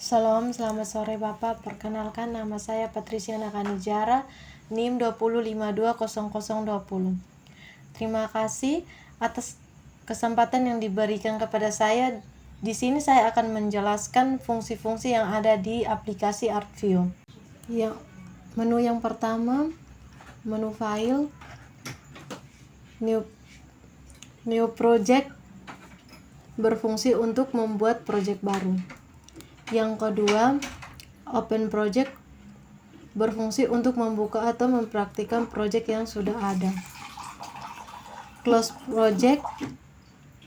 Salam, selamat sore Bapak. Perkenalkan, nama saya Patricia Nakanijara, NIM 20520020. Terima kasih atas kesempatan yang diberikan kepada saya. Di sini saya akan menjelaskan fungsi-fungsi yang ada di aplikasi ArtView. Menu yang pertama, menu file, new project, berfungsi untuk membuat project baru. Yang kedua, open project, berfungsi untuk membuka atau mempraktikkan project yang sudah ada. Close project,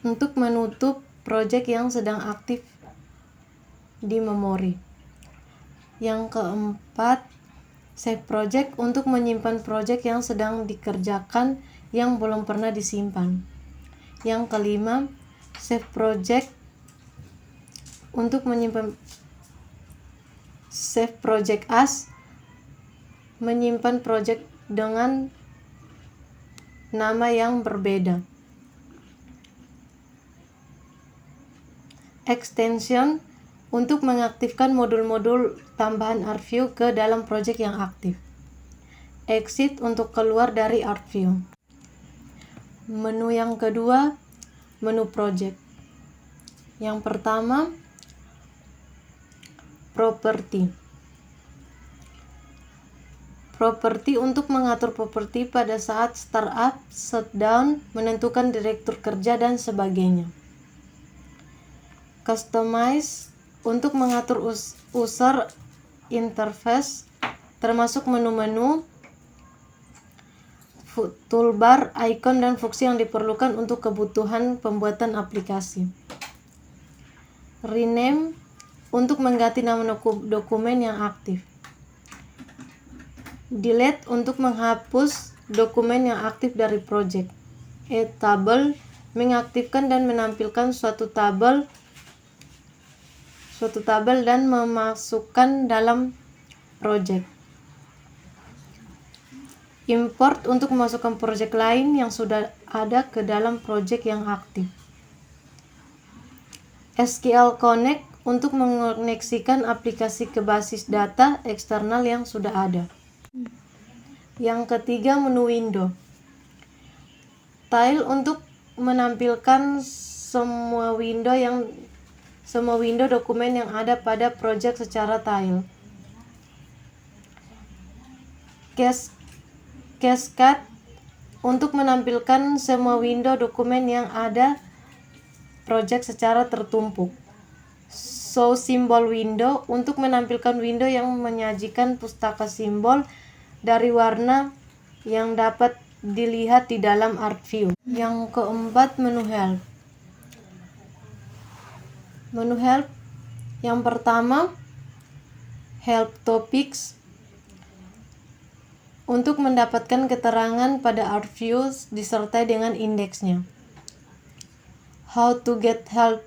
untuk menutup project yang sedang aktif di memori. Yang keempat, save project, untuk menyimpan project yang sedang dikerjakan yang belum pernah disimpan. Yang kelima, save project, untuk menyimpan save project as, menyimpan project dengan nama yang berbeda. Extension, untuk mengaktifkan modul-modul tambahan ArtView ke dalam project yang aktif. Exit, untuk keluar dari ArtView. Menu yang kedua, menu project. Yang pertama, properti. Properti, untuk mengatur properti pada saat startup, shutdown, menentukan direktur kerja dan sebagainya. Customize, untuk mengatur user interface, termasuk menu-menu, toolbar, icon, dan fungsi yang diperlukan untuk kebutuhan pembuatan aplikasi. Rename, untuk mengganti nama dokumen yang aktif. Delete, untuk menghapus dokumen yang aktif dari project. Add table, mengaktifkan dan menampilkan suatu tabel dan memasukkan dalam project. Import, untuk memasukkan project lain yang sudah ada ke dalam project yang aktif. SQL Connect, untuk mengoneksikan aplikasi ke basis data eksternal yang sudah ada. Yang ketiga, menu window. Tile, untuk menampilkan semua window dokumen yang ada pada project secara tile. Cascade, untuk menampilkan semua window dokumen yang ada project secara tertumpuk. Show symbol window, untuk menampilkan window yang menyajikan pustaka simbol dari warna yang dapat dilihat di dalam ArtView. Yang keempat, menu help. Menu help yang pertama, help topics, untuk mendapatkan keterangan pada ArtView disertai dengan indeksnya. How to get help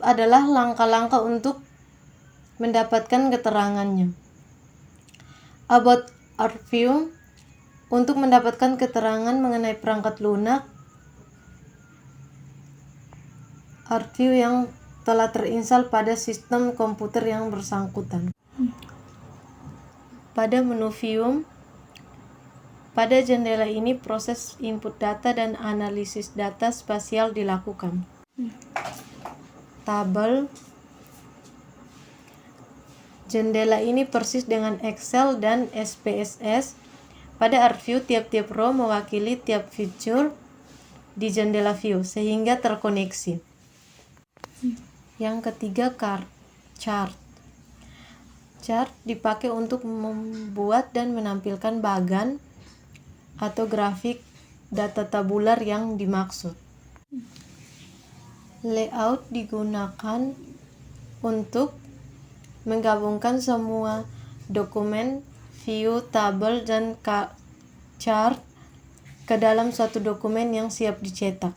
adalah langkah-langkah untuk mendapatkan keterangannya. About ArtView, untuk mendapatkan keterangan mengenai perangkat lunak ArtView yang telah terinstall pada sistem komputer yang bersangkutan. Pada menu view, pada jendela ini proses input data dan analisis data spasial dilakukan. Tabel. Jendela ini persis dengan Excel dan SPSS. Pada ArtView, tiap-tiap row mewakili tiap fitur di jendela view sehingga terkoneksi. Yang ketiga, chart. Chart dipakai untuk membuat dan menampilkan bagan atau grafik data tabular yang dimaksud. Layout digunakan untuk menggabungkan semua dokumen, view, tabel, dan chart ke dalam suatu dokumen yang siap dicetak.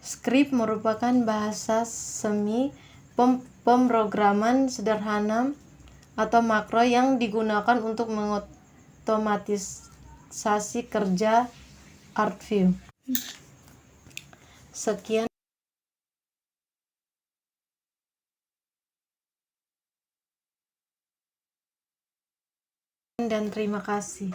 Script merupakan bahasa semi pemrograman sederhana atau makro yang digunakan untuk mengotomatisasi kerja ArtView. Sekian. dan terima kasih.